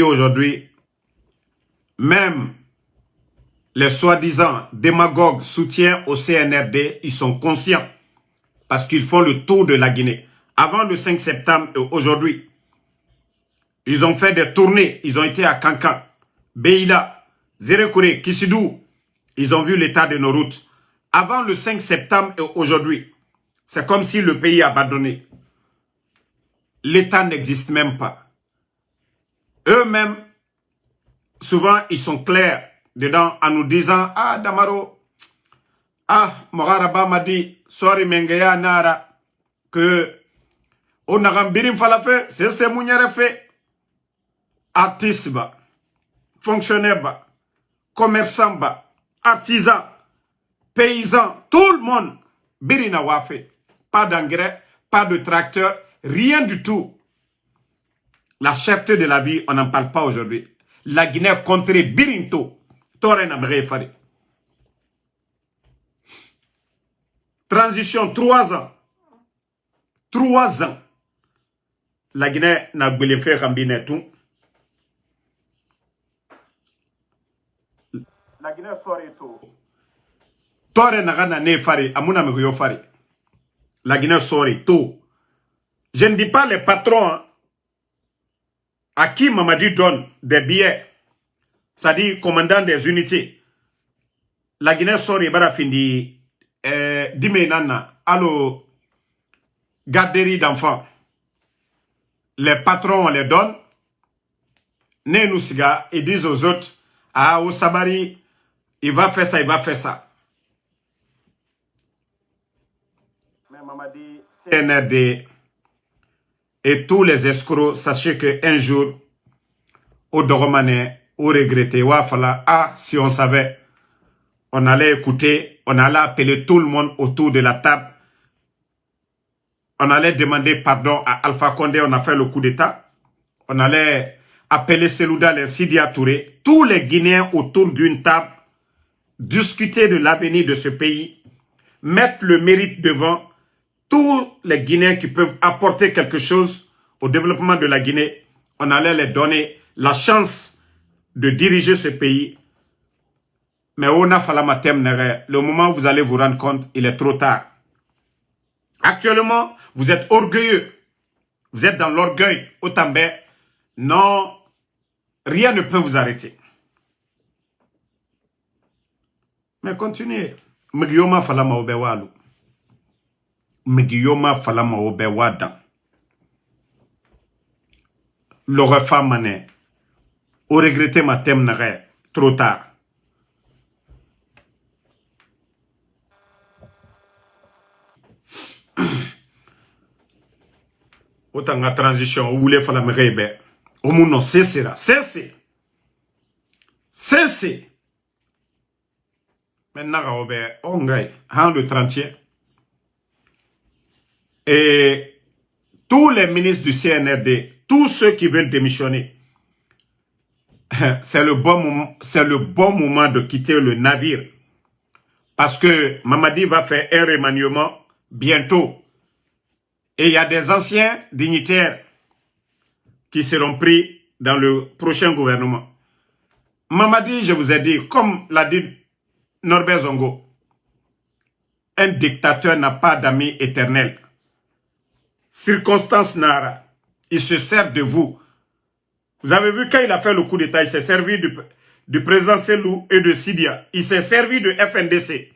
Aujourd'hui, même les soi-disant démagogues soutiens au CNRD, ils sont conscients parce qu'ils font le tour de la Guinée. Avant le 5 septembre et aujourd'hui, ils ont fait des tournées. Ils ont été à Kankan, Beila, Zérekouré, Kissidou. Ils ont vu l'état de nos routes. Avant le 5 septembre et aujourd'hui, c'est comme si le pays a abandonné. L'État n'existe même pas. Eux-mêmes, souvent, ils sont clairs dedans en nous disant « Ah, Damaro, Mogaraba m'a dit, sorry Mengeya Nara, que on a rambirim falafe, c'est mounyere fait. Artiste, fonctionnaire, commerçant, artisan, paysan, tout le monde, birina wafe. Pas d'engrais, pas de tracteur, rien du tout. La cherté de la vie, on n'en parle pas aujourd'hui. La Guinée contre Birinto. Transition 3 ans. 3 ans. La Guinée n'a pas fait rambiner tout. La Guinée sort tout. Tore n'a ne fari, amuna me fari. La Guinée sort tout. Je ne dis pas les patrons hein, à qui Mamadi donne des billets, c'est-à-dire commandant des unités. La Guinée sort et bara findi dimenana allo garderie d'enfants. Les patrons on les donne. Ne nous siga et disent aux autres ah au Sabari il va faire ça, il va faire ça. Mais Mamadi CNRD et tous les escrocs, sachez qu'un jour, au Doromane, au regretter, si on savait, on allait écouter, on allait appeler tout le monde autour de la table, on allait demander pardon à Alpha Condé, on a fait le coup d'État, on allait appeler Selouda et Sidia Touré, tous les Guinéens autour d'une table, discuter de l'avenir de ce pays, mettre le mérite devant, tous les Guinéens qui peuvent apporter quelque chose au développement de la Guinée, on allait les donner la chance de diriger ce pays. Mais on a fallu le moment où vous allez vous rendre compte, il est trop tard. Actuellement, vous êtes orgueilleux. Vous êtes dans l'orgueil. Au També, non, rien ne peut vous arrêter. Mais continuez. Mgiyoma falama obewalu. Mgiyoma falama obewada. L'aurait fait mané. Au regretter ma thème trop tard. Autant la transition, vous voulez faire la mérite. Au monde non cessera. Cessez. Cessez. Maintenant, on gagne. Le 30e. Et tous les ministres du CNRD, tous ceux qui veulent démissionner, c'est le bon moment de quitter le navire. Parce que Mamadi va faire un remaniement bientôt. Et il y a des anciens dignitaires qui seront pris dans le prochain gouvernement. Mamadi, je vous ai dit, comme l'a dit Norbert Zongo, un dictateur n'a pas d'amis éternels. Circonstance Nara, il se sert de vous. Vous avez vu quand il a fait le coup d'État, il s'est servi du président Selou et de Sidia. Il s'est servi de FNDC.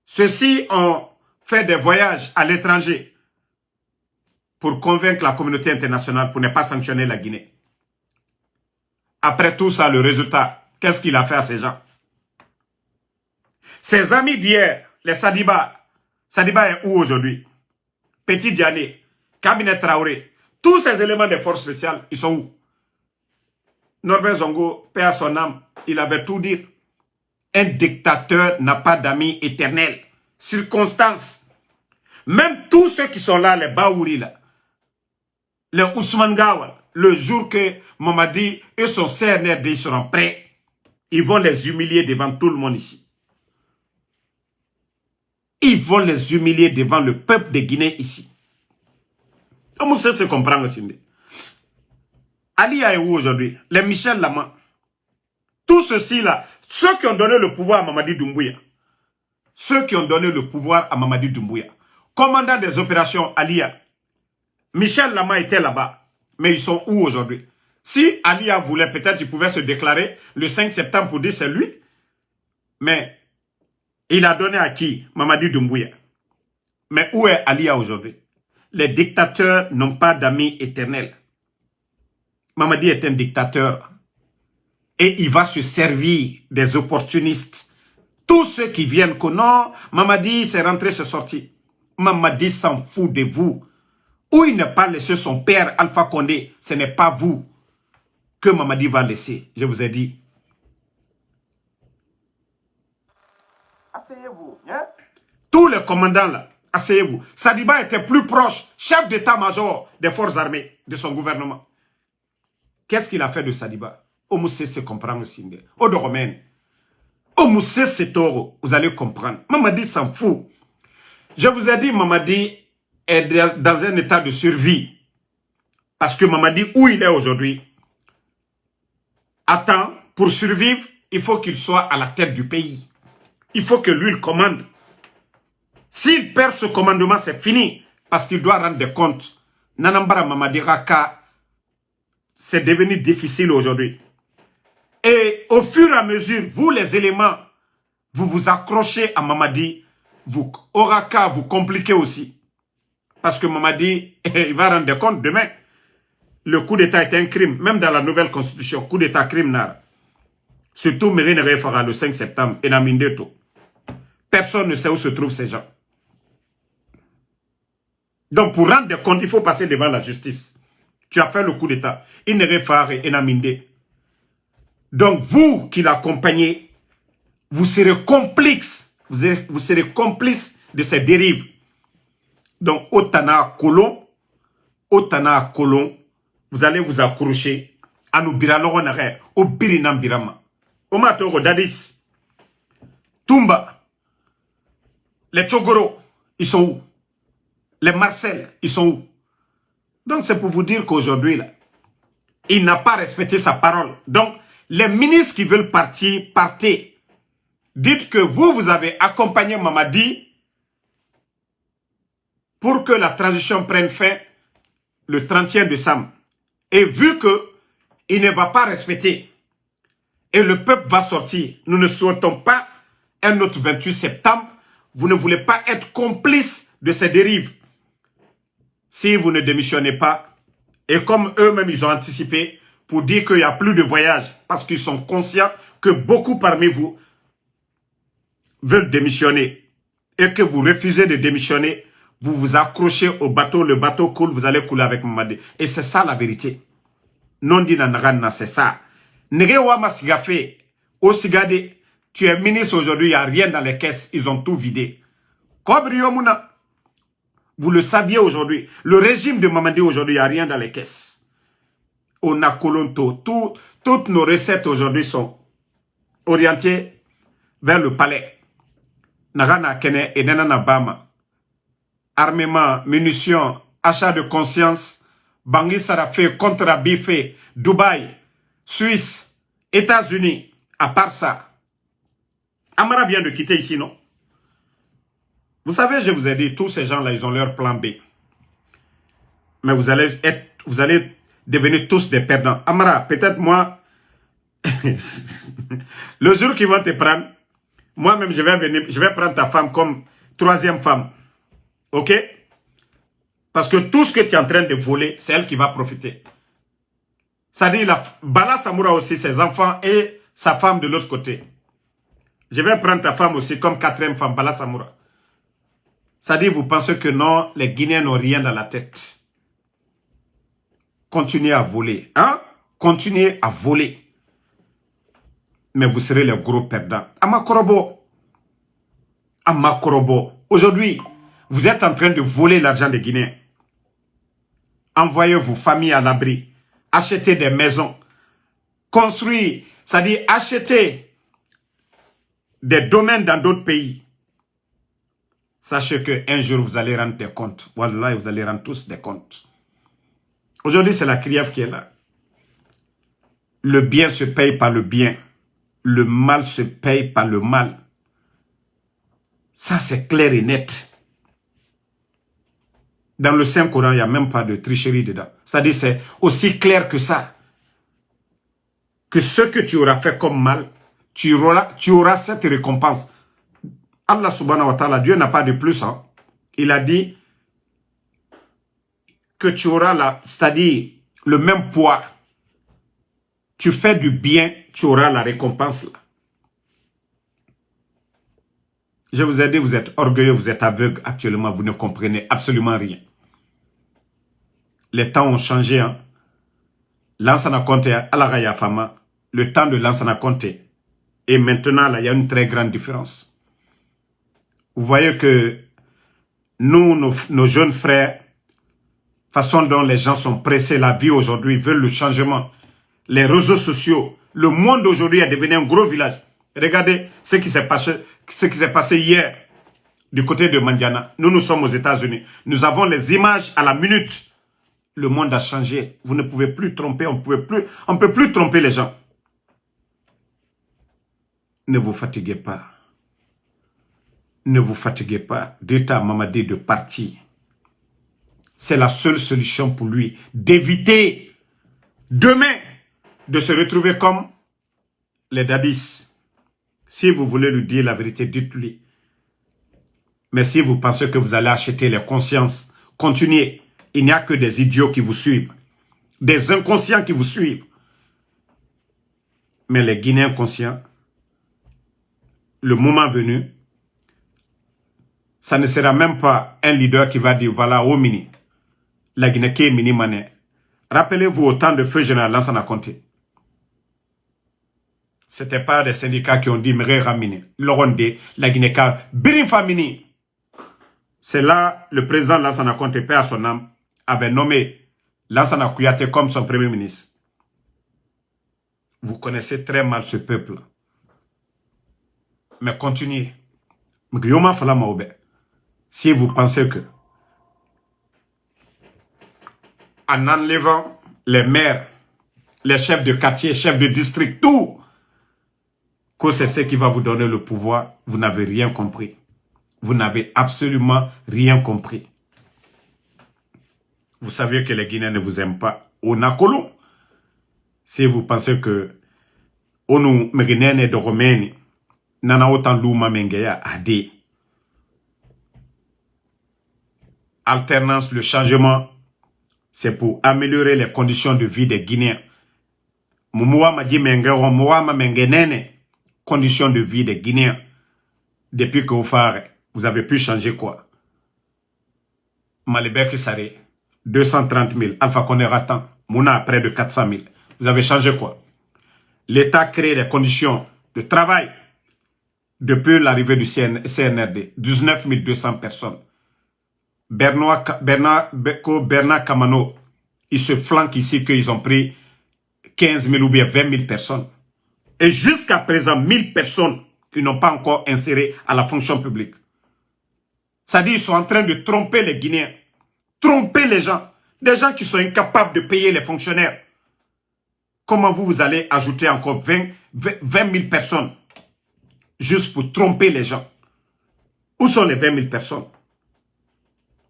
Ceux-ci ont fait des voyages à l'étranger pour convaincre la communauté internationale pour ne pas sanctionner la Guinée. Après tout ça, le résultat, qu'est-ce qu'il a fait à ces gens? Ses amis d'hier, les Sadiba. Sadiba est où aujourd'hui? Petit Diané, Cabinet Traoré, tous ces éléments des forces spéciales, ils sont où? Norbert Zongo, paix à son âme, il avait tout dit. Un dictateur n'a pas d'amis éternels. Circonstance. Même tous ceux qui sont là, les Baouri, là, les Ousmane Gawal, le jour que Mamadi et son CNRD seront prêts, ils vont les humilier devant tout le monde ici. Ils vont les humilier devant le peuple de Guinée ici. Comment ça se comprend aussi? Ali est où aujourd'hui? Les Michel Lama. Tous ceux-ci-là, ceux qui ont donné le pouvoir à Mamadi Doumbouya. Ceux qui ont donné le pouvoir à Mamadi Doumbouya. Commandant des opérations Alia. Michel Lama était là-bas. Mais ils sont où aujourd'hui? Si Alia voulait, peut-être il pouvait se déclarer le 5 septembre pour dire c'est lui. Mais il a donné à qui? Mamadi Doumbouya. Mais où est Alia aujourd'hui? Les dictateurs n'ont pas d'amis éternels. Mamadi est un dictateur. Et il va se servir des opportunistes. Tous ceux qui viennent que non, Mamadi c'est rentré, c'est sorti. Mamadi s'en fout de vous. Où il n'a pas laissé son père Alpha Condé, ce n'est pas vous que Mamadi va laisser. Je vous ai dit. Asseyez-vous. Hein? Tous les commandants là, asseyez-vous. Sadiba était plus proche, chef d'état-major des forces armées de son gouvernement. Qu'est-ce qu'il a fait de Sadiba? Omoussé se comprend aussi. Odoromène. Omoussé se toro. Vous allez comprendre. Mamadi s'en fout. Je vous ai dit, Mamadi est dans un état de survie. Parce que Mamadi, où il est aujourd'hui, attend, pour survivre, il faut qu'il soit à la tête du pays. Il faut que lui, il commande. S'il perd ce commandement, c'est fini. Parce qu'il doit rendre des comptes. Nanambara Mamadi Raka, c'est devenu difficile aujourd'hui. Et au fur et à mesure, vous les éléments, vous vous accrochez à Mamadi, vous aura qu'à vous compliquer aussi. Parce que Mamadi, il va rendre compte demain. Le coup d'État est un crime, même dans la nouvelle constitution, coup d'État criminel. Surtout Mérine Refara le 5 septembre, et Namindeto. Personne ne sait où se trouvent ces gens. Donc pour rendre compte, il faut passer devant la justice. Tu as fait le coup d'État. Il ne Refara et Naminde. Donc vous qui l'accompagnez, vous serez complice. Vous serez complice de ces dérives. Donc Otana Colon, vous allez vous accrocher à nous biralonare, au birinam birama. Au matoro Dadis, Tumba, les Tchogoro, ils sont où? Les Marcel, ils sont où? Donc c'est pour vous dire qu'aujourd'hui, là, il n'a pas respecté sa parole. Donc, les ministres qui veulent partir, partez. Dites que vous avez accompagné Mamadi pour que la transition prenne fin le 31 décembre. Et vu que il ne va pas respecter et le peuple va sortir, nous ne souhaitons pas un autre 28 septembre. Vous ne voulez pas être complice de ces dérives. Si vous ne démissionnez pas, et comme eux-mêmes ils ont anticipé pour dire qu'il n'y a plus de voyage, parce qu'ils sont conscients que beaucoup parmi vous veulent démissionner et que vous refusez de démissionner, vous vous accrochez au bateau, le bateau coule, vous allez couler avec Mamadi. Et c'est ça la vérité. Non dit nanagana, c'est ça. Negewama Sigafe, au Sigade, tu es ministre aujourd'hui, il n'y a rien dans les caisses, ils ont tout vidé. Kobriomuna, vous le saviez aujourd'hui, le régime de Mamadi aujourd'hui, il n'y a rien dans les caisses. On a Kolonto, toutes nos recettes aujourd'hui sont orientées vers le palais. Nagana Kene et Nenana Bama. Armement, munitions, achat de conscience, Bangui Sarafé, contrat Bifé, Dubaï, Suisse, États-Unis. À part ça, Amara vient de quitter ici, non? Vous savez, je vous ai dit, tous ces gens-là, ils ont leur plan B. Mais vous allez devenir tous des perdants. Amara, peut-être moi, le jour qu'ils vont te prendre, moi-même, je vais prendre ta femme comme troisième femme. Ok? Parce que tout ce que tu es en train de voler, c'est elle qui va profiter. Ça dit, Bala Samoura aussi, ses enfants et sa femme de l'autre côté. Je vais prendre ta femme aussi comme quatrième femme, Bala Samoura. Ça dit, vous pensez que non, les Guinéens n'ont rien dans la tête. Continuez à voler. Hein? Continuez à voler. Mais vous serez les gros perdants. Amakorobo. Amakorobo. Aujourd'hui, vous êtes en train de voler l'argent des Guinéens. Envoyez vos familles à l'abri. Achetez des maisons. Construire, c'est-à-dire acheter des domaines dans d'autres pays. Sachez qu'un jour, vous allez rendre des comptes. Wallah, vous allez rendre tous des comptes. Aujourd'hui, c'est la Krief qui est là. Le bien se paye par le bien. Le mal se paye par le mal. Ça, c'est clair et net. Dans le Saint-Coran, il n'y a même pas de tricherie dedans. C'est-à-dire, c'est aussi clair que ça. Que ce que tu auras fait comme mal, tu auras cette récompense. Allah subhanahu wa ta'ala, Dieu n'a pas de plus. Hein. Il a dit que tu auras c'est-à-dire le même poids. Tu fais du bien, tu auras la récompense là. Je vous ai dit, vous êtes orgueilleux, vous êtes aveugle actuellement, vous ne comprenez absolument rien. Les temps ont changé. Hein. Lansana Conté, Alaraya Fama, le temps de Lansana Conté. Et maintenant, là, il y a une très grande différence. Vous voyez que nous, nos jeunes frères, façon dont les gens sont pressés, la vie aujourd'hui, veulent le changement. Les réseaux sociaux, le monde aujourd'hui est devenu un gros village. Regardez ce qui s'est passé hier du côté de Mandiana. Nous sommes aux États-Unis. Nous avons les images à la minute. Le monde a changé. Vous ne pouvez plus tromper, on ne peut plus tromper les gens. Ne vous fatiguez pas. Ne vous fatiguez pas. Dites à Mamadi de partir. C'est la seule solution pour lui. D'éviter demain de se retrouver comme les dadis. Si vous voulez lui dire la vérité, dites-lui. Mais si vous pensez que vous allez acheter les consciences, continuez. Il n'y a que des idiots qui vous suivent. Des inconscients qui vous suivent. Mais les Guinéens conscients, le moment venu, ça ne sera même pas un leader qui va dire, voilà, au mini, la Guinée qui est mini mané. Rappelez-vous au temps de feu général Lansana Conté. Ce n'était pas des syndicats qui ont dit, mais ramine, l'orondé, la Guinée ka, birin famini. C'est là, le président Lansana Conté, paix à son âme, avait nommé Lansana Kouyaté comme son premier ministre. Vous connaissez très mal ce peuple. Mais continuez. Si vous pensez que, en enlevant les maires, les chefs de quartier, chefs de district, tout, que c'est ce qui va vous donner le pouvoir, vous n'avez rien compris. Vous n'avez absolument rien compris. Vous savez que les Guinéens ne vous aiment pas. Au Nakolo, si vous pensez que Onu Meginene de Romaine, Nana Otan Luma Mengeya Ade. Alternance, le changement, c'est pour améliorer les conditions de vie des Guinéens. Moumoua Madi Mengero, Mouama Mengenene, conditions de vie des Guinéens. Depuis que vous avez pu changer quoi? Malibek Saré, 230 000. Alpha Condé Ratan, Mouna près de 400 000. Vous avez changé quoi? L'État crée des conditions de travail depuis l'arrivée du CNRD. 19 200 personnes. Bernard Kamano, ils se flanquent ici qu'ils ont pris 15 000 ou bien 20 000 personnes. Et jusqu'à présent, 1000 personnes qui n'ont pas encore inséré à la fonction publique. C'est-à-dire qu'ils sont en train de tromper les Guinéens. Tromper les gens. Des gens qui sont incapables de payer les fonctionnaires. Comment vous allez ajouter encore 20 000 personnes juste pour tromper les gens? Où sont les 20 000 personnes?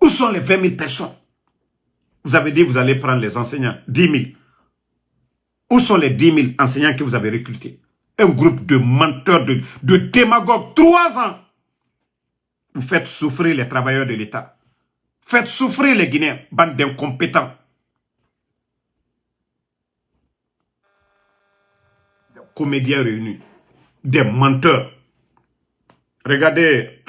Où sont les 20 000 personnes? Vous avez dit que vous allez prendre les enseignants, 10 000. Où sont les 10 000 enseignants que vous avez recrutés? Un groupe de menteurs, de démagogues. 3 ans. Vous faites souffrir les travailleurs de l'État. Faites souffrir les Guinéens, bande d'incompétents. Des comédiens réunis. Des menteurs. Regardez.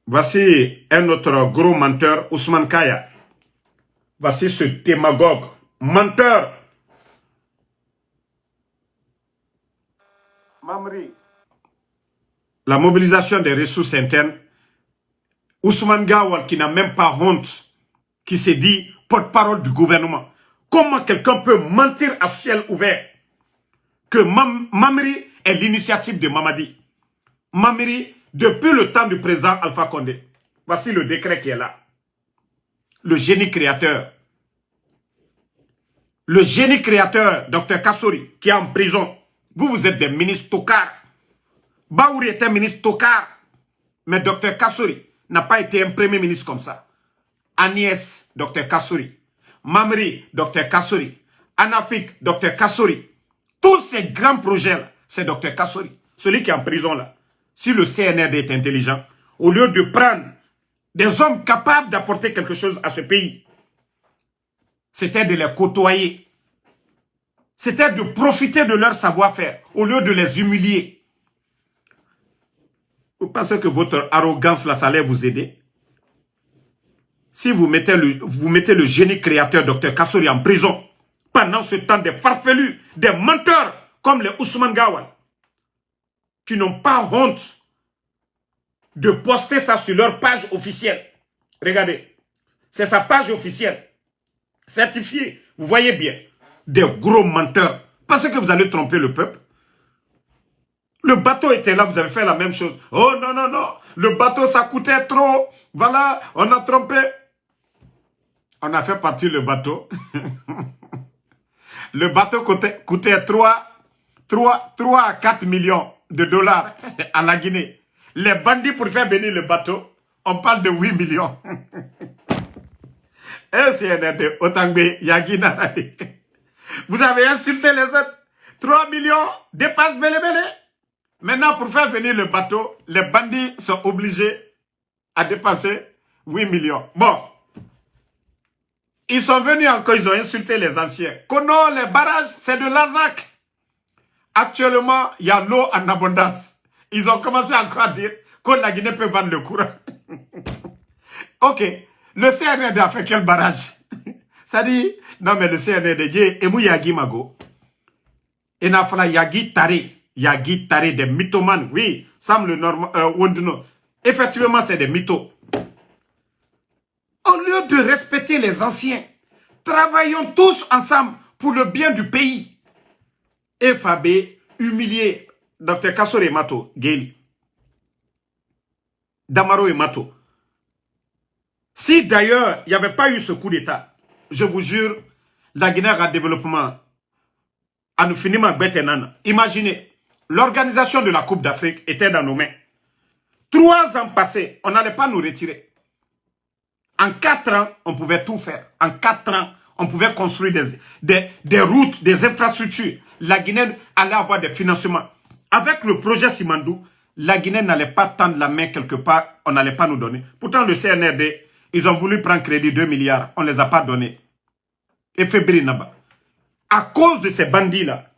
Voici un autre gros menteur, Ousmane Kaya. Voici ce démagogue, menteur. Mamri. La mobilisation des ressources internes. Ousmane Gawal qui n'a même pas honte, qui s'est dit porte-parole du gouvernement. Comment quelqu'un peut mentir à ciel ouvert que Mamri est l'initiative de Mamadi? Mamri, depuis le temps du président Alpha Condé, voici le décret qui est là. Le génie créateur. Le génie créateur, Dr Kassori, qui est en prison. Vous, vous êtes des ministres tocards. Baouri était ministre tocard. Mais Dr Kassori n'a pas été un premier ministre comme ça. Agnès, Dr Kassori. Mamri, Dr Kassori. Anafik, Dr Kassori. Tous ces grands projets-là, c'est Dr Kassori. Celui qui est en prison là. Si le CNRD est intelligent, au lieu de prendre des hommes capables d'apporter quelque chose à ce pays, c'était de les côtoyer. C'était de profiter de leur savoir-faire, au lieu de les humilier. Vous pensez que votre arrogance là, ça allait vous aider? Si vous mettez le génie créateur Dr Kassori en prison, pendant ce temps, des farfelus, des menteurs, comme les Ousmane Gawal, qui n'ont pas honte de poster ça sur leur page officielle. Regardez, c'est sa page officielle, certifiée. Vous voyez bien, des gros menteurs. Pensez que vous allez tromper le peuple? Le bateau était là, vous avez fait la même chose. Oh non, non, non, le bateau ça coûtait trop. Voilà, on a trompé. On a fait partir le bateau. Le bateau coûtait 3 à 4 millions de dollars à la Guinée. Les bandits, pour faire venir le bateau, on parle de 8 millions. Et CNRD, Otangbe, Yagina. Vous avez insulté les autres. 3 millions, dépasse Bélé Bélé. Maintenant, pour faire venir le bateau, les bandits sont obligés à dépasser 8 millions. Bon. Ils sont venus encore, ils ont insulté les anciens. Kono, les barrages, c'est de l'arnaque. Actuellement, il y a l'eau en abondance. Ils ont commencé encore à dire que la Guinée peut vendre le courant. Ok. Le CNRD a fait quel barrage? Ça dit, non mais le CNRD, et mou Yagi Mago. Et n'a fallu Yagi Tare, des mythomanes. Oui, Sam le normal, Wonduno. Effectivement, c'est des mythos. Au lieu de respecter les anciens, travaillons tous ensemble pour le bien du pays. FAB, humilié, Dr Kassori Mato, Géli. Damaro et Mato. Si d'ailleurs, il n'y avait pas eu ce coup d'État, je vous jure, la Guinée a développement à nous finir ma bête. Imaginez, l'organisation de la Coupe d'Afrique était dans nos mains. 3 ans passés, on n'allait pas nous retirer. En 4 ans, on pouvait tout faire. En 4 ans, on pouvait construire des routes, des infrastructures. La Guinée allait avoir des financements. Avec le projet Simandou, la Guinée n'allait pas tendre la main quelque part, on n'allait pas nous donner. Pourtant, le CNRD, ils ont voulu prendre crédit 2 milliards, on ne les a pas donnés. Et Fébri Naba. À cause de ces bandits-là,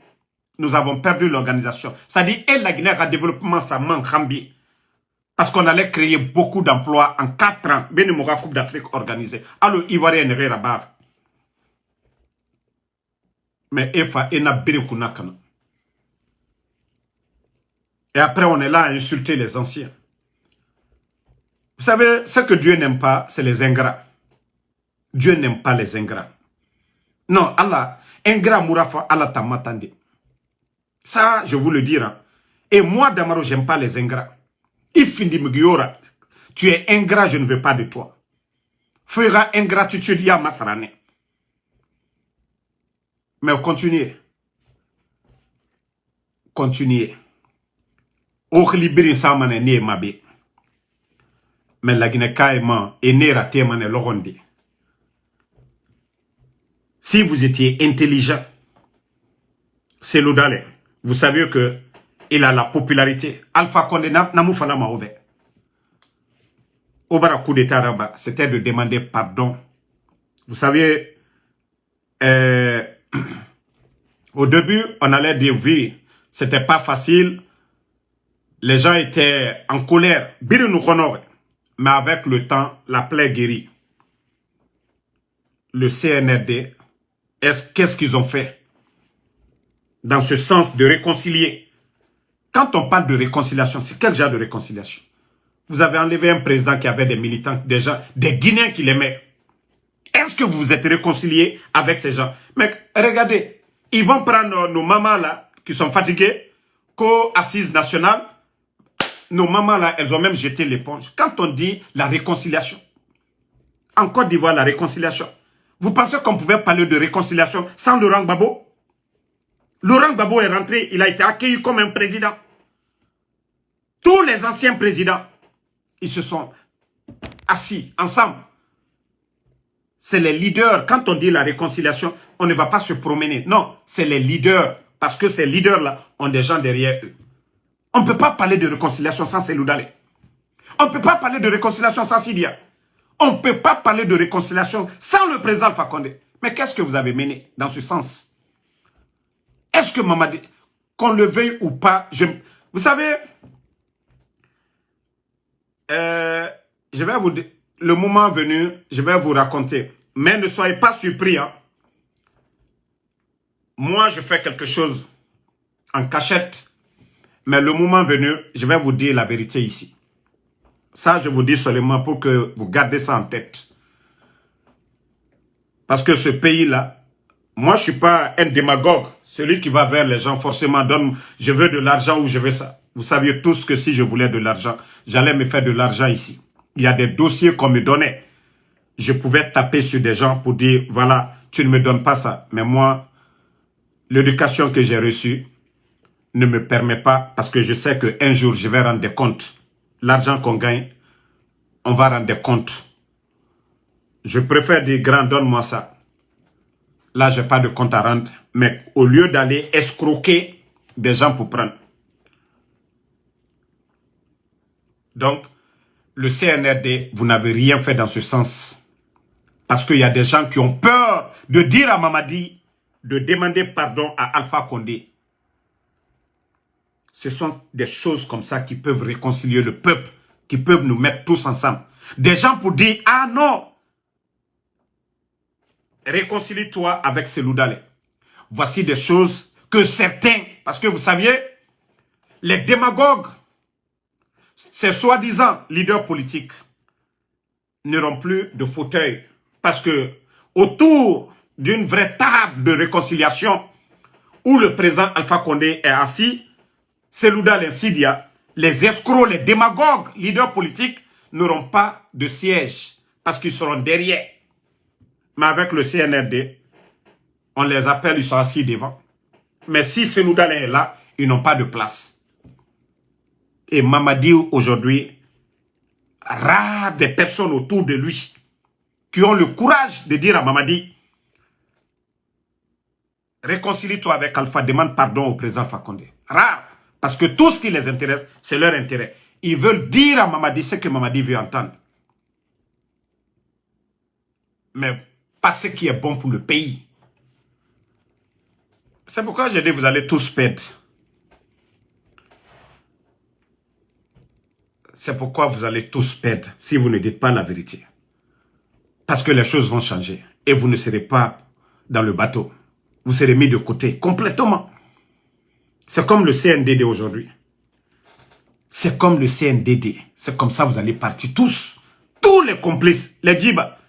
nous avons perdu l'organisation. C'est-à-dire, et la Guinée a développement, ça manque Rambi. Parce qu'on allait créer beaucoup d'emplois en 4 ans. Bénimoura Coupe d'Afrique organisée. Alors, Ivoirien n'est rien à. Mais Efa, Ena Birikuna Kana. Et après, on est là à insulter les anciens. Vous savez, ce que Dieu n'aime pas, c'est les ingrats. Dieu n'aime pas les ingrats. Non, Allah, ingrat Mourafa, Allah tamatande. Ça, je vous le dire. Hein. Et moi, Damaro, j'aime pas les ingrats. Ifindi Mugiora, tu es ingrat, je ne veux pas de toi. Fera ingratitude ya masarane. Mais continuez. Continuez. Oklibiri samane ne mabe. Mais la Guinée kaima et nera temane loronde. Si vous étiez intelligent, c'est l'Oudale. Vous savez que il a la popularité. Alpha Condé n'a fala mauvais. Au coup d'état Rabat, c'était de demander pardon. Vous savez, au début, on allait dire oui, c'était pas facile. Les gens étaient en colère. Mais avec le temps, la plaie guérit. Le CNRD, qu'est-ce qu'ils ont fait? Dans ce sens de réconcilier. Quand on parle de réconciliation, c'est quel genre de réconciliation? Vous avez enlevé un président qui avait des militants, des gens, des Guinéens qui l'aimaient. Est-ce que vous vous êtes réconcilié avec ces gens? Mais regardez, ils vont prendre nos mamans là, qui sont fatiguées, co-assises nationales. Nos mamans là, elles ont même jeté l'éponge. Quand on dit la réconciliation, en Côte d'Ivoire, la réconciliation, Vous pensez qu'on pouvait parler de réconciliation sans Laurent Gbagbo? Laurent Gbagbo est rentré, il a été accueilli comme un président. Tous les anciens présidents, ils se sont assis ensemble. C'est les leaders. Quand on dit la réconciliation, on ne va pas se promener. Non, c'est les leaders. Parce que ces leaders-là ont des gens derrière eux. On ne peut pas parler de réconciliation sans Cellou Dalein. On ne peut pas parler de réconciliation sans Sidia. On ne peut pas parler de réconciliation sans le président Alpha Condé. Mais qu'est-ce que vous avez mené dans ce sens? Est-ce que Mamadi, qu'on le veuille ou pas, vous savez, je vais vous dire, le moment venu, je vais vous raconter. Mais ne soyez pas surpris. Hein. Moi, je fais quelque chose en cachette. Mais le moment venu, je vais vous dire la vérité ici. Ça, je vous dis seulement pour que vous gardez ça en tête. Parce que ce pays-là, moi, je ne suis pas un démagogue. Celui qui va vers les gens, forcément, donne, je veux de l'argent ou je veux ça. Vous saviez tous que si je voulais de l'argent, j'allais me faire de l'argent ici. Il y a des dossiers qu'on me donnait. Je pouvais taper sur des gens pour dire, voilà, tu ne me donnes pas ça. Mais moi, l'éducation que j'ai reçue ne me permet pas, parce que je sais qu'un jour, je vais rendre des comptes. L'argent qu'on gagne, on va rendre des comptes. Je préfère dire, grand, donne-moi ça. Là, je n'ai pas de compte à rendre. Mais au lieu d'aller escroquer des gens pour prendre. Donc, le CNRD, vous n'avez rien fait dans ce sens. Parce qu'il y a des gens qui ont peur de dire à Mamadi, de demander pardon à Alpha Condé. Ce sont des choses comme ça qui peuvent réconcilier le peuple, qui peuvent nous mettre tous ensemble. Des gens pour dire, ah non, réconcilie-toi avec Cellou Dalein. Voici des choses que certains, parce que vous saviez, les démagogues, ces soi-disant leaders politiques, n'auront plus de fauteuil. Parce que autour d'une vraie table de réconciliation, où le président Alpha Condé est assis, Cellou Dalein, Sidia, les escrocs, les démagogues, leaders politiques, n'auront pas de siège. Parce qu'ils seront derrière. Mais avec le CNRD, on les appelle, ils sont assis devant. Mais si Cellou Dalein est là, ils n'ont pas de place. Et Mamadi, aujourd'hui, rare des personnes autour de lui qui ont le courage de dire à Mamadi, réconcilie-toi avec Alpha, demande pardon au président Alpha Condé. Rare. Parce que tout ce qui les intéresse, c'est leur intérêt. Ils veulent dire à Mamadi ce que Mamadi veut entendre. Mais pas ce qui est bon pour le pays. C'est pourquoi j'ai dit, vous allez tous perdre. C'est pourquoi vous allez tous perdre si vous ne dites pas la vérité. Parce que les choses vont changer. Et vous ne serez pas dans le bateau. Vous serez mis de côté complètement. C'est comme le CNDD aujourd'hui. C'est comme le CNDD. C'est comme ça que vous allez partir tous. Tous les complices, les djibas.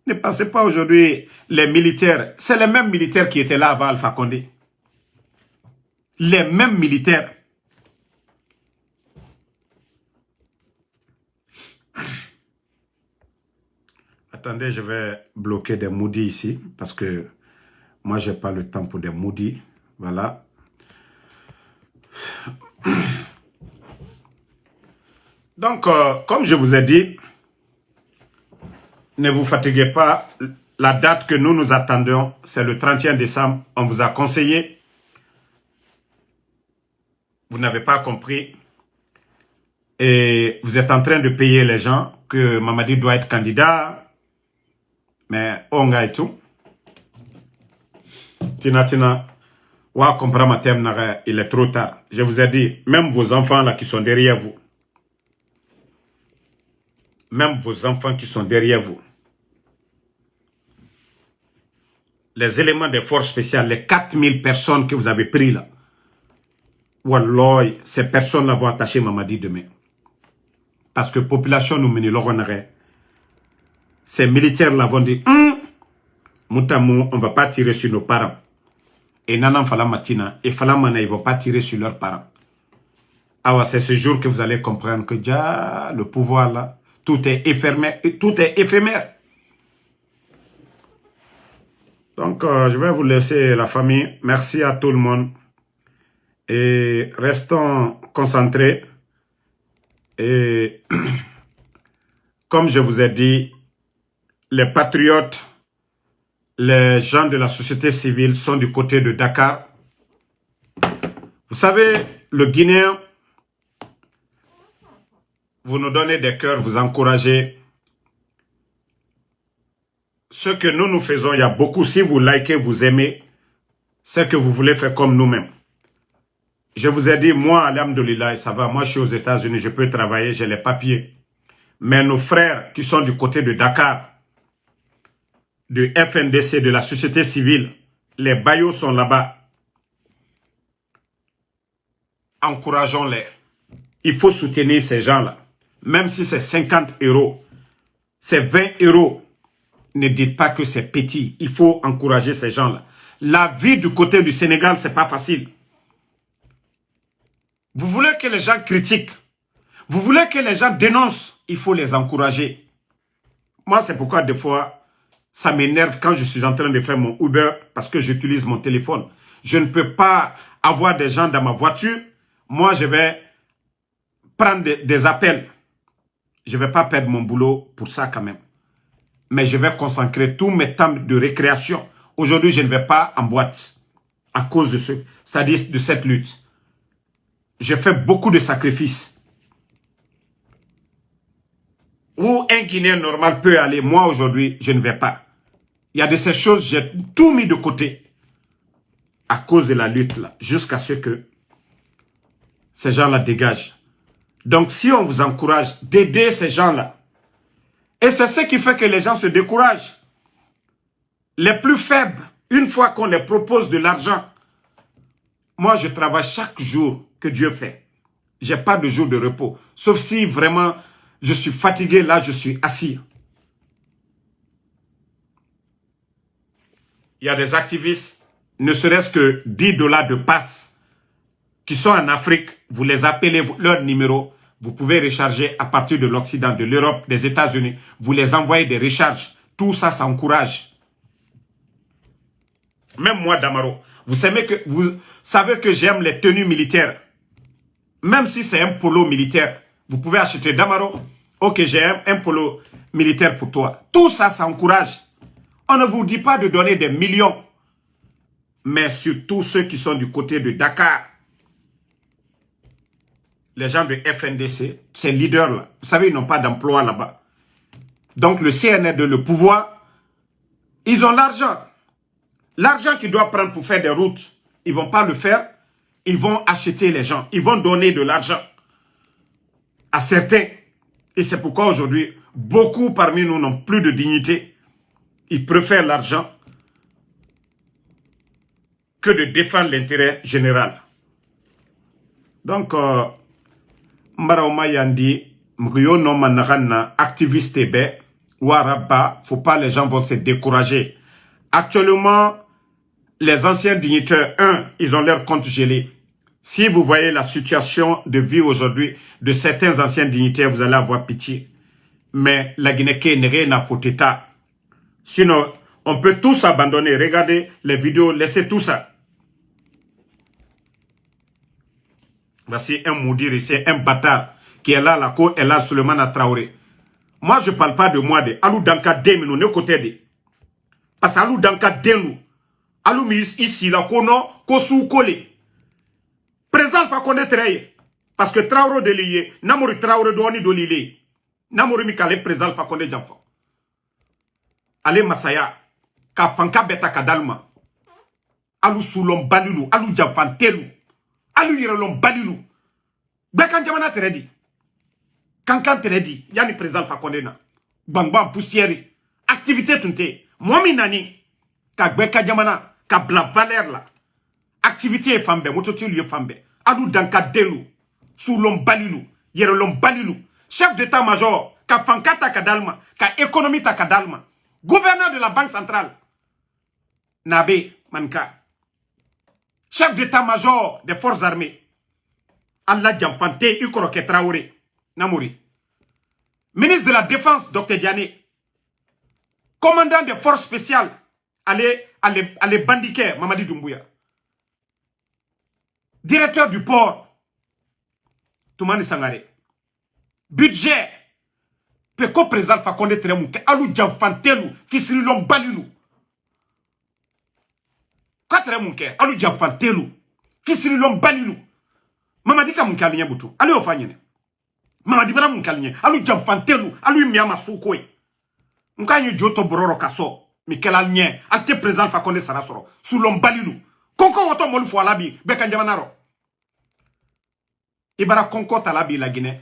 Ne pensez pas aujourd'hui les militaires. C'est les mêmes militaires qui étaient là avant Alpha Condé. Les mêmes militaires. Attendez, je vais bloquer des maudits ici. Parce que moi, je n'ai pas le temps pour des maudits. Voilà. Donc, comme je vous ai dit, ne vous fatiguez pas. La date que nous nous attendons, c'est le 31 décembre. On vous a conseillé. Vous n'avez pas compris. Et vous êtes en train de payer les gens que Mamadi doit être candidat. Mais on a et tout. Tina. Wa comprendre ma thème, il est trop tard. Je vous ai dit, même vos enfants là qui sont derrière vous. Même vos enfants qui sont derrière vous. Les éléments des forces spéciales, les 4000 personnes que vous avez pris là. Wallah, ces personnes là vont attacher Mamadi demain. Parce que la population nous mène l'oronaré. Ces militaires là vont dire, Moutamou, on ne va pas tirer sur nos parents. Et Nanan Falamatina et Falamana, ils ne vont pas tirer sur leurs parents. Ah ouais, c'est ce jour que vous allez comprendre que déjà, le pouvoir là, tout est éphémère. Tout est éphémère. Donc, je vais vous laisser la famille. Merci à tout le monde. Et restons concentrés. Et comme je vous ai dit, les patriotes, les gens de la société civile sont du côté de Dakar. Vous savez, le Guinéen, vous nous donnez des cœurs, vous encouragez. Ce que nous faisons, il y a beaucoup. Si vous likez, vous aimez, c'est que vous voulez faire comme nous-mêmes. Je vous ai dit, moi, alhamdoulilah, ça va. Moi, je suis aux États-Unis, je peux travailler, j'ai les papiers. Mais nos frères qui sont du côté de Dakar, du FNDC, de la société civile, les baillots sont là-bas. Encourageons-les. Il faut soutenir ces gens-là. Même si c'est 50 €, c'est 20 €. Ne dites pas que c'est petit. Il faut encourager ces gens-là. La vie du côté du Sénégal, c'est pas facile. Vous voulez que les gens critiquent. Vous voulez que les gens dénoncent. Il faut les encourager. Moi, c'est pourquoi des fois, ça m'énerve quand je suis en train de faire mon Uber parce que j'utilise mon téléphone. Je ne peux pas avoir des gens dans ma voiture. Moi, je vais prendre des appels. Je ne vais pas perdre mon boulot pour ça quand même. Mais je vais consacrer tous mes temps de récréation. Aujourd'hui, je ne vais pas en boîte à cause de c'est-à-dire de cette lutte. J'ai fait beaucoup de sacrifices. Où un Guinéen normal peut aller, moi aujourd'hui, je ne vais pas. Il y a de ces choses, j'ai tout mis de côté à cause de la lutte là, jusqu'à ce que ces gens-là dégagent. Donc si on vous encourage d'aider ces gens-là, et c'est ce qui fait que les gens se découragent. Les plus faibles, une fois qu'on les propose de l'argent, moi je travaille chaque jour que Dieu fait. Je n'ai pas de jour de repos. Sauf si vraiment je suis fatigué, là je suis assis. Il y a des activistes, ne serait-ce que 10 $ de passe, qui sont en Afrique, vous les appelez, leur numéro, vous pouvez recharger à partir de l'Occident, de l'Europe, des États-Unis, vous les envoyez des recharges. Tout ça, ça encourage. Même moi, Damaro, vous savez que j'aime les tenues militaires. Même si c'est un polo militaire, vous pouvez acheter Damaro. Ok, j'ai un polo militaire pour toi. Tout ça, ça encourage. On ne vous dit pas de donner des millions. Mais surtout ceux qui sont du côté de Dakar. Les gens de FNDC, ces leaders-là, vous savez, ils n'ont pas d'emploi là-bas. Donc le CNRD, le pouvoir, ils ont l'argent. L'argent qu'ils doivent prendre pour faire des routes, ils ne vont pas le faire. Ils vont acheter les gens. Ils vont donner de l'argent à certains. Et c'est pourquoi aujourd'hui, beaucoup parmi nous n'ont plus de dignité. Ils préfèrent l'argent que de défendre l'intérêt général. Donc, Mbaraoma Yandi, Mrio no managana, activiste be, Waraba, faut pas les gens vont se décourager. Actuellement, les anciens dignitaires, ils ont leur compte gelé. Si vous voyez la situation de vie aujourd'hui de certains anciens dignitaires, vous allez avoir pitié. Mais la Guinée n'est rien à foutre. Sinon, on peut tous abandonner. Regardez les vidéos, laissez tout ça. Voici un moudir ici, un bâtard qui est là, la cour, est là, Souleymane Traoré. Moi, je ne parle pas de moi, de Alou Danka Demino, ne côté de. Parce que Alou Danka Demino, Alou mis ici, là, kono, kosu kole. Présent, fa connaître. Parce que Traoré de lié, Namouri Traoré de do lilé. Namouri Mikale, présent, fa connaître Jamfa. Ale Masaya, ka fanka beta kadalma. Alou Soulom Balilou, Alou Jamfantelu. Alou Yerelom Balilou. Bekan Jamana Teredi. Kankan Teredi. Yani présent fa connaître. Bang poussière. Activité tunte. Moi nani. Ka Beka Jamana. Ka bla valeur la. Activité fambe. Mototil ye fambe. Alou Danka Delu. Soulom Balilou. Yerelom Balilou. Chef d'état-major. Ka fanka ta kadalma. Ka économie ta kadalma. Gouverneur de la Banque centrale. Nabe Manka. Chef d'état-major des forces armées. Allah Djamfante Ukoroke Traoré. Namouri. Ministre de la Défense, Dr Diané. Commandant des forces spéciales. allez bandiquer Mamadi Doumbouya. Directeur du port, Toumani Sangare. Budget. Peko présent Fakonde Teremouke. Alou Djamfantelu. Fisri Lombalilu. Kwa Teremouke. Alou Djamfantelu. Fisri Lombalilu. Mamadi Kamouke alinye butu. Allez au fanyene. Mamadi Bana Mouke alinye. Alou Djamfantelu. Alou Miyama Soukoué. Mkanyu Joto Bororo Kaso. Mikel alinye. Alte présent Fakonde Sarasoro. Sous Lombalilu. Konko woto molu fo alabi. Bekanjamanaro. Ibara konko talabi la Guinée.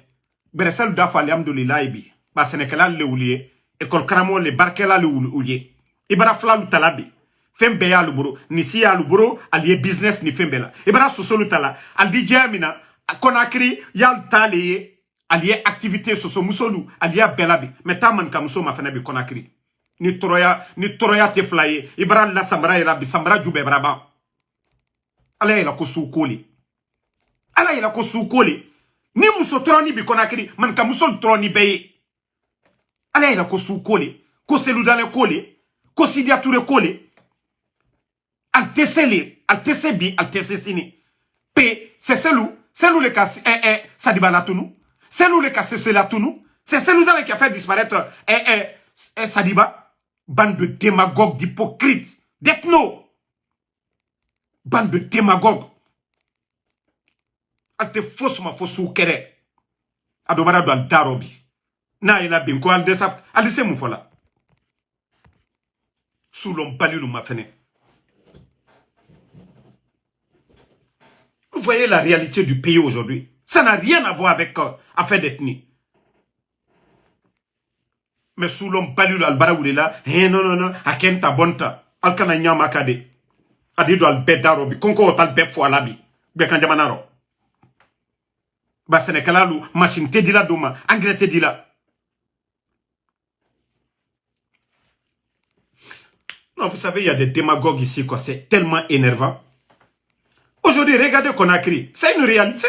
Beresel dafa alhamdoulilah ibi. Ba Sénégalais le oulié. École Karamo le Barkela le oulié. Ibara flalu talabi. Fembe ya luburo. Nisi ya luburo. Aliye business ni fembe la. Ibara sosolu tala. Aldi Djamina. Konakri. Yal taliye. Aliye activité soso musolu. Aliye belabi. Meta man kamuso ma fenebi Konakri. Ni toroya te flaye. Ibara la sambra irabi. Sambra jube braba. Ala ila ko soukoli. Ala ila ko soukoli. Ni muso troni bi Konakri. Man kamuso troni beye. Ala ila ko soukoli. Ko seludale koli. Ko Sidia Touré koli. Al teseli. Al tesebi. Al tesesini. P. C'est celui le cas Sadiba Latounou. C'est lui le cas Latounou. C'est celui qui a fait disparaître Sadiba. Bande de démagogues, d'hypocrites, d'ethno. Bande de démagogues. Alte faussement faussou kere. Adobara do al darobi. Na ila binko al desap. Alise moufola. Sous l'ombali nous m'a fait. Vous voyez la réalité du pays aujourd'hui. Ça n'a rien à voir avec affaire d'ethnie. Mais sous l'ombali l'albara ou là, non, à kenta bonta. Alkana nyama kade. Adido al bedarobi. Konko otal bep fo alabi. Bekanjamanaro. Ba Sénégalais machine te dila douma, engrais te dila. Non, vous savez, il y a des démagogues ici, quoi. C'est tellement énervant. Aujourd'hui, regardez Conakry. C'est une réalité.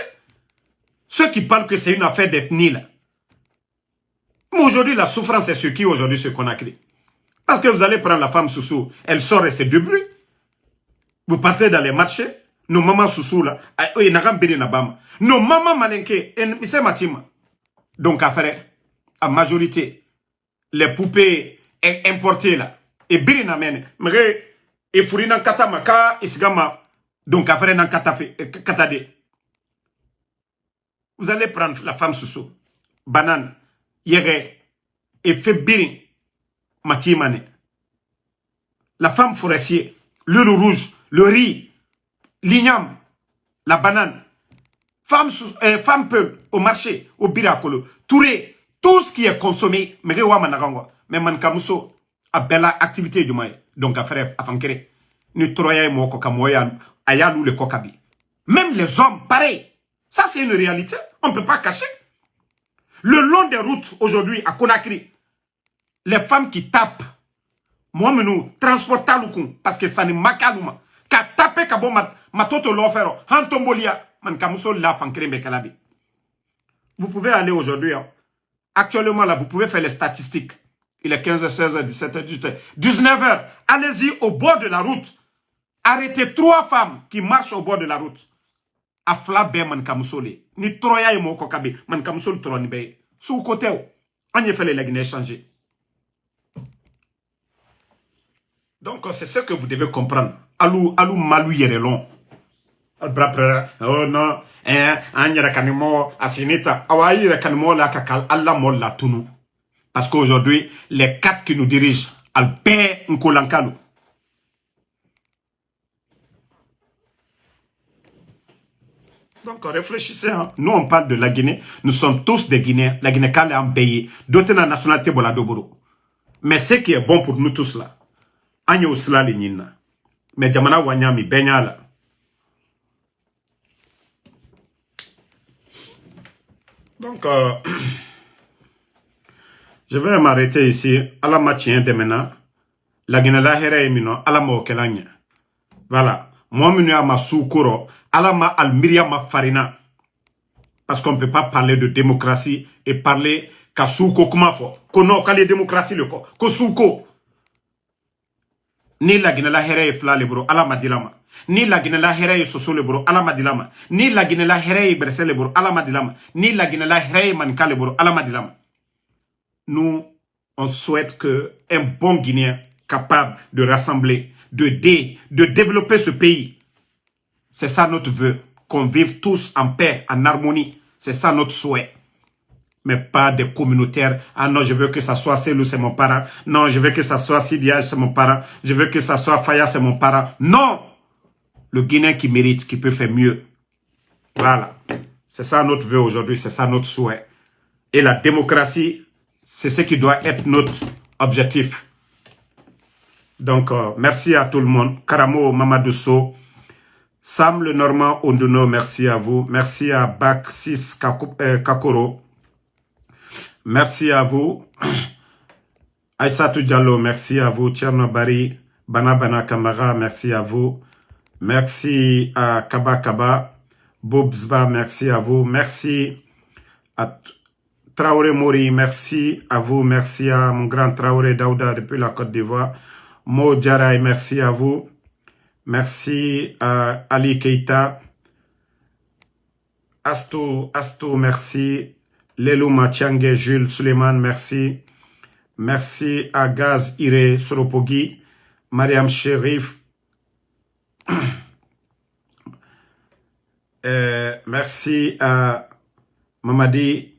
Ceux qui parlent que c'est une affaire d'ethnie, là. Mais aujourd'hui, la souffrance est ce qui aujourd'hui se Conakry. Parce que vous allez prendre la femme Soussou, elle sort et c'est de bruit. Vous partez dans les marchés. Nos mamans Soussou là, nos mamans malinké, c'est Matima. Donc à faire, à majorité, les poupées importées là, et birina mène, mais et fourina katamaka, et sigama, donc à faire dans katade. Vous allez prendre la femme Soussou, banane, yere, et fait birin, matimane. La femme forestier, l'huile rouge, le riz, l'igname, la banane, femme peul au marché, au birakolo, touré, tout ce qui est consommé, mais mankamuso, a bella activité du moyen. Donc, à faire, à fankere, ni troya et moko kamoya, ayalou le kokabi. Même les hommes, pareil. Ça, c'est une réalité. On ne peut pas cacher. Le long des routes, aujourd'hui, à Conakry, les femmes qui tapent, moi, nous, transportalou, parce que ça n'est makalouma. Ka tape kabo matoto l'offero hantombolia man kamuso la fankere kalabi. Vous pouvez aller aujourd'hui, hein. Actuellement là, vous pouvez faire les statistiques. Il est 15h, 16h, 17h, 18h, 19h. Allez-y au bord de la route. Arrêtez 3 femmes qui marchent au bord de la route. Aflabe man kamusole. Ni troya et moko kabe man kamusole troni be. Sous côté où on y fait les Guinée changer. Donc c'est ce que vous devez comprendre. Alou malou yerelon. Oh non, anyere kanimo asinita. Awaïre kanimo la kakal alla mol la tunu. Parce qu'aujourd'hui, les 4 qui nous dirigent, Albert Nkolankalo. Donc réfléchissez, hein. Nous on parle de la Guinée, nous sommes tous des Guinéens. La Guinée est en pays, d'autres na nationalité boladoboro. Mais ce qui est bon pour nous tous là, Anya Osla Lenina. Mais Jamana Wanyami Benyala. Donc, je vais m'arrêter ici. À la matien de maintenant. La Guinée la here emino. À la mokelanya. Voilà. Moi, je ma soukoro. À la ma almiria ma farina. Parce qu'on ne peut pas parler de démocratie et parler qu'à souko comment faut. Qu'on a démocratie le ko. Ko souko. Ni la Guinée la here fla lebro ala madilama. Ni la Guinée la here soso lebro ala madilama. Ni la Guinée la here berse lebro ala madilama. Ni la Guinée la here manka lebro ala madilama. Nous, on souhaite que un bon Guinéen capable de rassembler, de développer ce pays. C'est ça notre vœu. Qu'on vive tous en paix, en harmonie. C'est ça notre souhait. Mais pas des communautaires. Ah non, je veux que ça soit Selou, c'est mon parent. Non, je veux que ça soit Sidiage, c'est mon parent. Je veux que ça soit Faya, c'est mon parent. Non! Le Guinéen qui mérite, qui peut faire mieux. Voilà. C'est ça notre vœu aujourd'hui, c'est ça notre souhait. Et la démocratie, c'est ce qui doit être notre objectif. Donc, merci à tout le monde. Karamo Mamadou So. Sam le Normand Onduno, merci à vous. Merci à Bac 6 Kakoro. Merci à vous. Aïssatou Diallo, merci à vous. Tchernobari, Bana Kamara, merci à vous. Merci à Kaba Kaba. Bobsba, merci à vous. Merci à Traoré Mori, merci à vous. Merci à mon grand Traoré Daouda depuis la Côte d'Ivoire. Mo Djaraï, merci à vous. Merci à Ali Keita. Asto, merci. Lelou Matiangue, Jules Suleiman, merci. Merci à Gaz Ire Soropogi. Mariam Sherif. Merci à Mamadi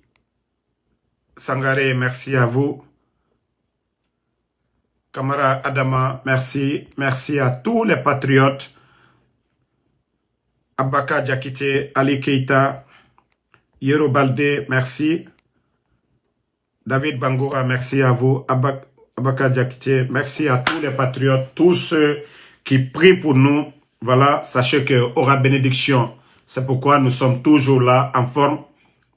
Sangare, merci à vous. Kamara Adama, merci. Merci à tous les patriotes. Abaka Diakité, Ali Keita, Yero Balde, merci. David Bangoura, merci à vous. Abaka Diakité, merci à tous les patriotes, tous ceux qui prient pour nous. Voilà, sachez qu'il y aura bénédiction. C'est pourquoi nous sommes toujours là, en forme.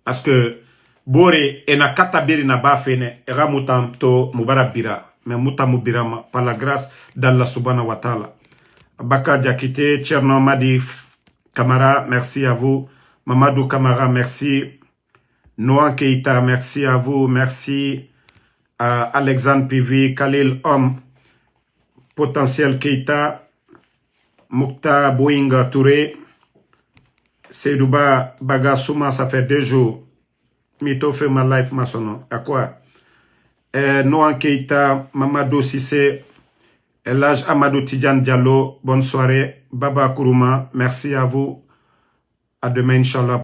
Parce que Bore ena katabiri na bafene era mutamto mubarabira. Mais mutamubirama par la grâce d'Allah subhanahu wa ta'ala. Abaka Diakité, Tcherno Madi Kamara, merci à vous. Mamadou Kamara, merci. Noan Keita, merci à vous. Merci à Alexandre Pivi, Khalil Homme, Potentiel Keita, Moukta Boinga Touré, Seydouba Bagasouma, ça fait 2 jours. Mito fait ma life maçonno. À quoi? Noan Keita, Mamadou Sissé, Elage Amadou Tidjan Diallo, bonne soirée. Baba Kourouma, merci à vous. À demain, Inch'Allah.